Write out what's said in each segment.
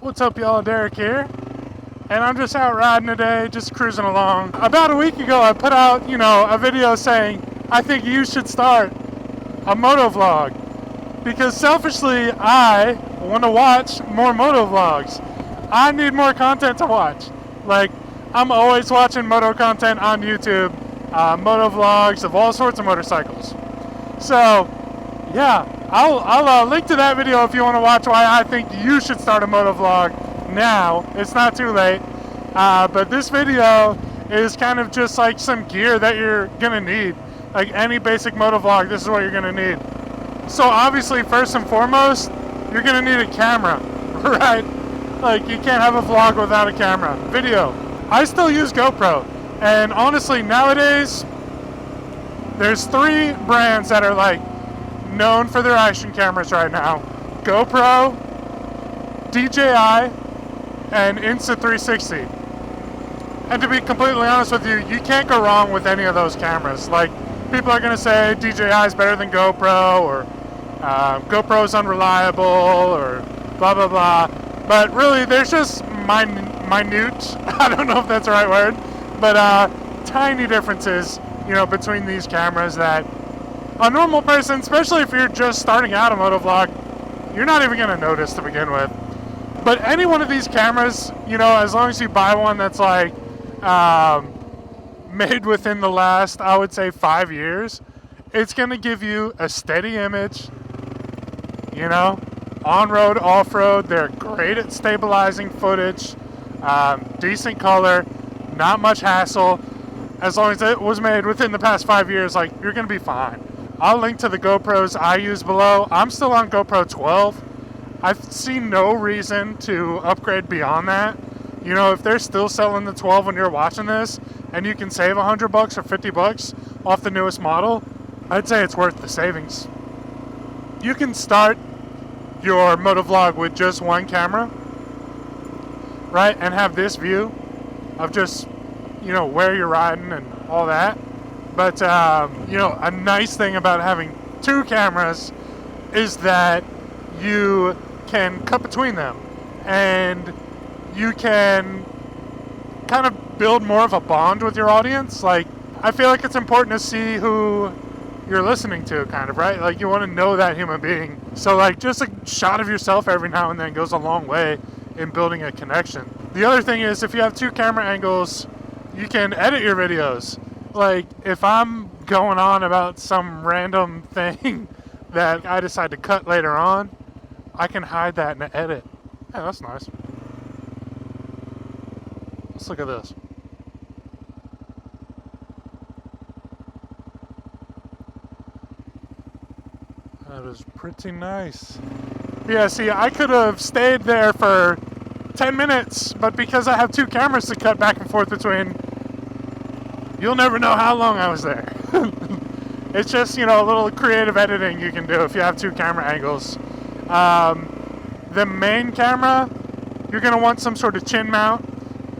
What's up, y'all? Derek here, and I'm just out riding today, just cruising along. About a week ago, I put out, a video saying I think you should start a motovlog because selfishly, I want to watch more motovlogs. I need more content to watch. Like, I'm always watching moto content on YouTube, motovlogs of all sorts of motorcycles. So, yeah, I'll link to that video if you want to watch why I think you should start a motovlog now. It's not too late. But this video is kind of just like some gear that you're going to need. Like any basic motovlog, this is what you're going to need. So obviously, first and foremost, you're going to need a camera, right? Like, you can't have a vlog without a camera. Video. I still use GoPro. And honestly, nowadays, there's 3 brands that are like known for their action cameras right now. GoPro, DJI, and Insta 360. And to be completely honest with you, you can't go wrong with any of those cameras. Like, people are going to say DJI is better than GoPro, or GoPro is unreliable, or blah, blah, blah. But really, there's just minute, I don't know if that's the right word, but tiny differences, between these cameras that a normal person, especially if you're just starting out a motovlog, you're not even going to notice to begin with. But any one of these cameras, as long as you buy one that's like made within the last, I would say, 5 years, it's going to give you a steady image, on-road, off-road. They're great at stabilizing footage, decent color, not much hassle. As long as it was made within the past 5 years, like, you're going to be fine. I'll link to the GoPros I use below. I'm still on GoPro 12. I've seen no reason to upgrade beyond that. If they're still selling the 12 when you're watching this, and you can save $100 or $50 off the newest model, I'd say it's worth the savings. You can start your motovlog with just one camera, right, and have this view of just, where you're riding and all that. But, a nice thing about having 2 cameras is that you can cut between them, and you can kind of build more of a bond with your audience. Like, I feel like it's important to see who you're listening to, kind of, right? Like, you want to know that human being. So, like, just a shot of yourself every now and then goes a long way in building a connection. The other thing is, if you have 2 camera angles, you can edit your videos. Like, if I'm going on about some random thing that I decide to cut later on, I can hide that in the edit. Yeah, that's nice. Let's look at this. That is pretty nice. Yeah, see, I could have stayed there for 10 minutes, but because I have 2 cameras to cut back and forth between, you'll never know how long I was there. It's just, a little creative editing you can do if you have 2 camera angles. The main camera, you're going to want some sort of chin mount.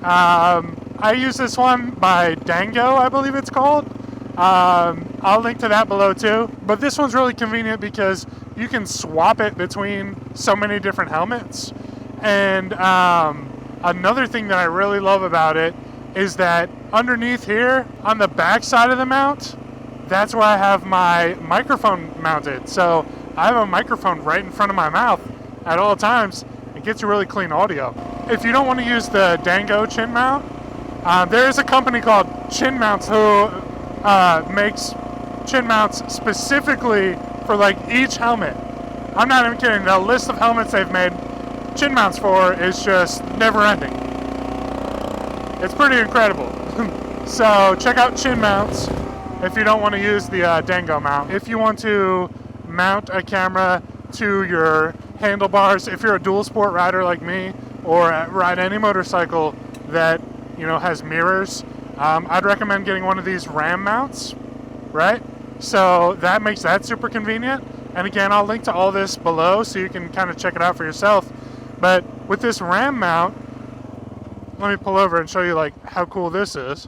I use this one by Dango, I believe it's called. I'll link to that below too. But this one's really convenient because you can swap it between so many different helmets. And another thing that I really love about it is that underneath here, on the back side of the mount, that's where I have my microphone mounted. So I have a microphone right in front of my mouth at all times. It gets you really clean audio. If you don't want to use the Dango chin mount, there is a company called Chin Mounts who makes chin mounts specifically for like each helmet. I'm not even kidding. The list of helmets they've made chin mounts for is just never ending. It's pretty incredible. So check out Chin Mounts if you don't want to use the Dango mount. If you want to mount a camera to your handlebars, if you're a dual sport rider like me, or ride any motorcycle that has mirrors, I'd recommend getting one of these RAM mounts, right? So that makes that super convenient. And again, I'll link to all this below so you can kind of check it out for yourself. But with this RAM mount, let me pull over and show you like how cool this is.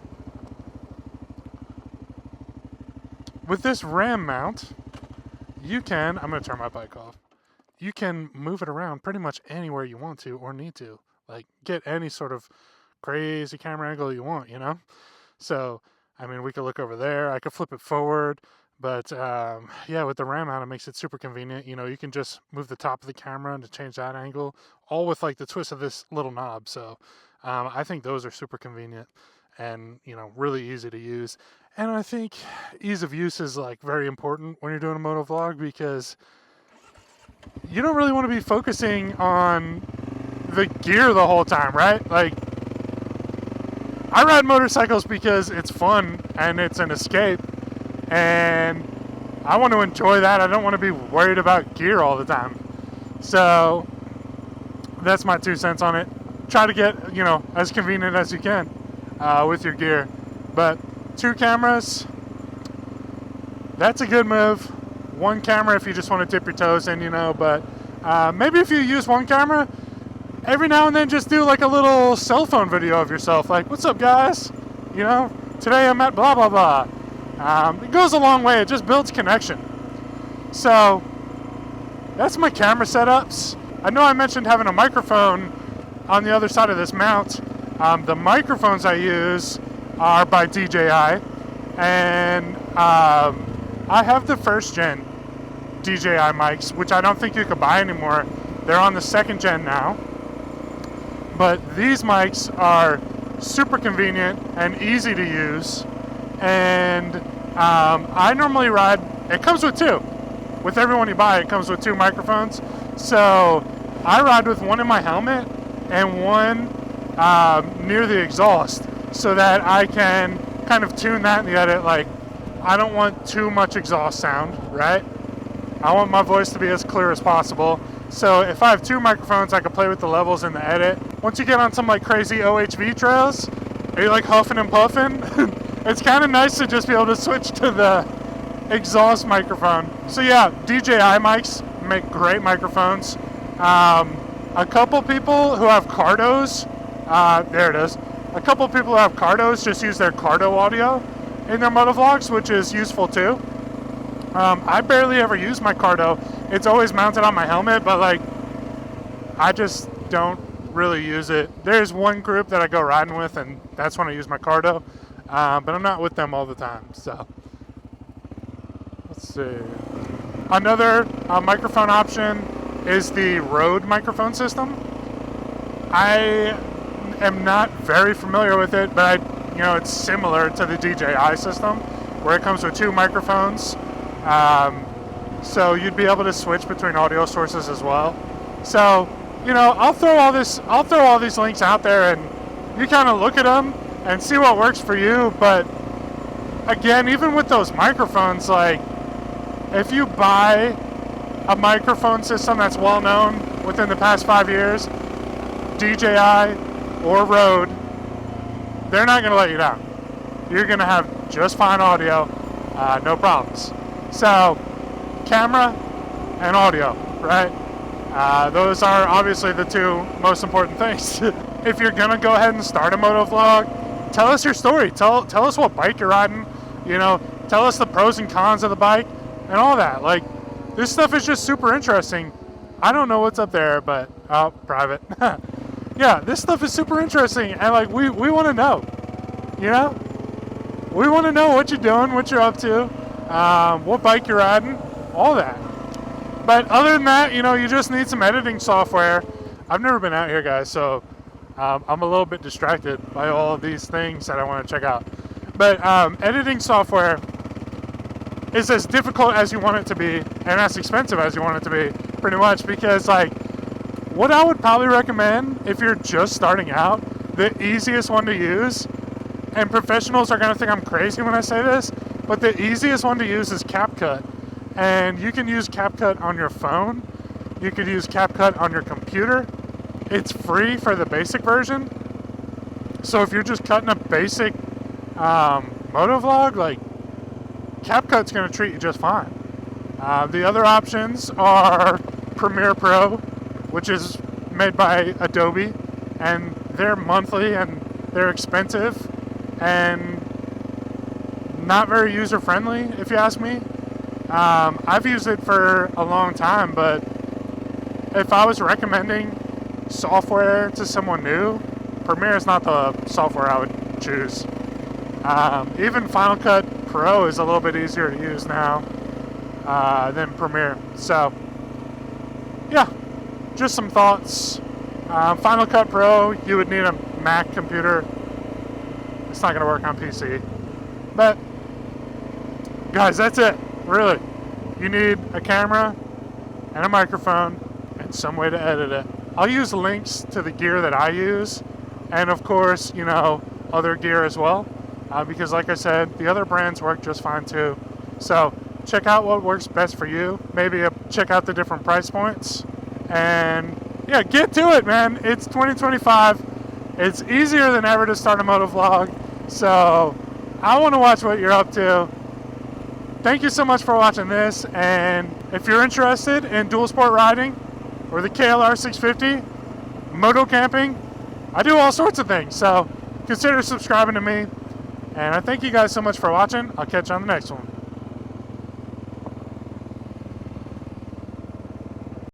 With this RAM mount, you can, I'm going to turn my bike off. you can move it around pretty much anywhere you want to or need to. Like, get any sort of crazy camera angle you want, you know? So, I mean, we could look over there. I could flip it forward. But, yeah, with the RAM mount, it makes it super convenient. You know, you can just move the top of the camera to change that angle, all with, like, the twist of this little knob. So, I think those are super convenient and, you know, really easy to use. And I think ease of use is, like, very important when you're doing a motovlog, because you don't really want to be focusing on the gear the whole time, right? Like, I ride motorcycles because it's fun and it's an escape, and I want to enjoy that. I don't want to be worried about gear all the time. So that's my 2 cents on it. Try to get, you know, as convenient as you can with your gear. But 2 cameras, that's a good move. 1 camera if you just want to dip your toes in, you know, but maybe if you use 1 camera, every now and then just do like a little cell phone video of yourself. Like, what's up, guys? You know, today I'm at blah, blah, blah. It goes a long way. It just builds connection. So that's my camera setups. I know I mentioned having a microphone on the other side of this mount. The microphones I use are by DJI, and I have the 1st gen DJI mics, which I don't think you could buy anymore. They're on the 2nd gen now. But these mics are super convenient and easy to use. And I normally ride, it comes with 2. With every one you buy, it comes with 2 microphones. So I ride with 1 in my helmet and 1 near the exhaust, so that I can kind of tune that in the edit. Like, I don't want too much exhaust sound, right? I want my voice to be as clear as possible. So if I have 2 microphones, I can play with the levels in the edit. Once you get on some like crazy OHV trails, are you like huffing and puffing? It's kind of nice to just be able to switch to the exhaust microphone. So yeah, DJI mics make great microphones. A couple people who have Cardos, there it is. A couple people who have Cardos just use their Cardo audio in their motovlogs, which is useful too. I barely ever use my Cardo. It's always mounted on my helmet, but like, I just don't really use it. There's 1 group that I go riding with, and that's when I use my Cardo, but I'm not with them all the time. So let's see. Another microphone option is the Rhode microphone system. I am not very familiar with it, but you know, it's similar to the DJI system, where it comes with 2 microphones. So you'd be able to switch between audio sources as well. So, you know, I'll throw all these links out there, and you kind of look at them and see what works for you. But again, even with those microphones, like, if you buy a microphone system that's well known within the past 5 years, DJI or Rode, they're not going to let you down. You're going to have just fine audio, no problems. So, camera and audio, right? Those are obviously the 2 most important things. If you're gonna go ahead and start a motovlog, tell us your story. Tell us what bike you're riding. You know, tell us the pros and cons of the bike and all that. Like, this stuff is just super interesting. I don't know what's up there, but private. Yeah, this stuff is super interesting, and like, we want to know. You know, we want to know what you're doing, what you're up to. What bike you're riding, all that. But other than that, you know, you just need some editing software. I've never been out here, guys, so I'm a little bit distracted by all of these things that I want to check out. But editing software is as difficult as you want it to be, and as expensive as you want it to be, pretty much, because like, what I would probably recommend if you're just starting out, the easiest one to use, and professionals are going to think I'm crazy when I say this, but the easiest one to use is Capcut. And you can use Capcut on your phone. You could use Capcut on your computer. It's free for the basic version. So if you're just cutting a basic motovlog, like, Capcut's going to treat you just fine. The other options are Premiere Pro, which is made by Adobe, and they're monthly and they're expensive and not very user-friendly, if you ask me. I've used it for a long time, but if I was recommending software to someone new, Premiere is not the software I would choose. Even Final Cut Pro is a little bit easier to use now than Premiere. So, yeah, just some thoughts. Final Cut Pro, you would need a Mac computer. It's not going to work on PC. But, guys, that's it. Really. You need a camera and a microphone and some way to edit it. I'll use links to the gear that I use, and of course, you know, other gear as well, because like I said, the other brands work just fine too. So check out what works best for you. Maybe check out the different price points, and yeah, get to it, man. It's 2025. It's easier than ever to start a motovlog, so I want to watch what you're up to. Thank you so much for watching this, and if you're interested in dual sport riding or the KLR 650, moto camping, I do all sorts of things, so consider subscribing to me, and I thank you guys so much for watching. I'll catch you on the next one.